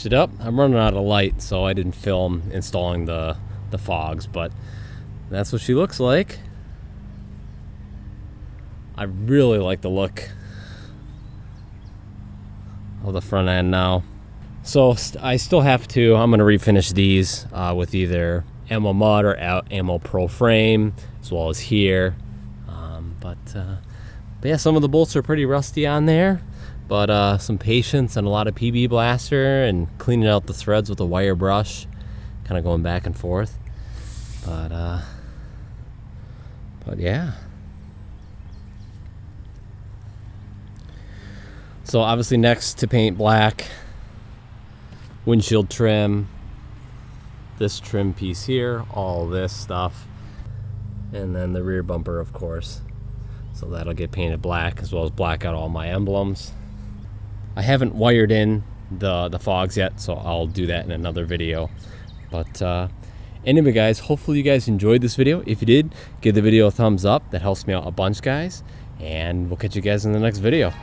finished it up. I'm running out of light, so I didn't film installing the fogs, but that's what she looks like. I really like the look of the front end now. So I still have to, I'm going to refinish these with either Ammo Mud or Ammo Pro frame, as well as here. But yeah, some of the bolts are pretty rusty on there, but some patience and a lot of PB blaster and cleaning out the threads with a wire brush, kind of going back and forth. But yeah. So obviously next to paint black, windshield trim, this trim piece here, all this stuff, and then the rear bumper, of course. So that'll get painted black, as well as black out all my emblems. I haven't wired in the fogs yet, so I'll do that in another video. But anyway, guys, hopefully you guys enjoyed this video. If you did, give the video a thumbs up. That helps me out a bunch, guys. And we'll catch you guys in the next video.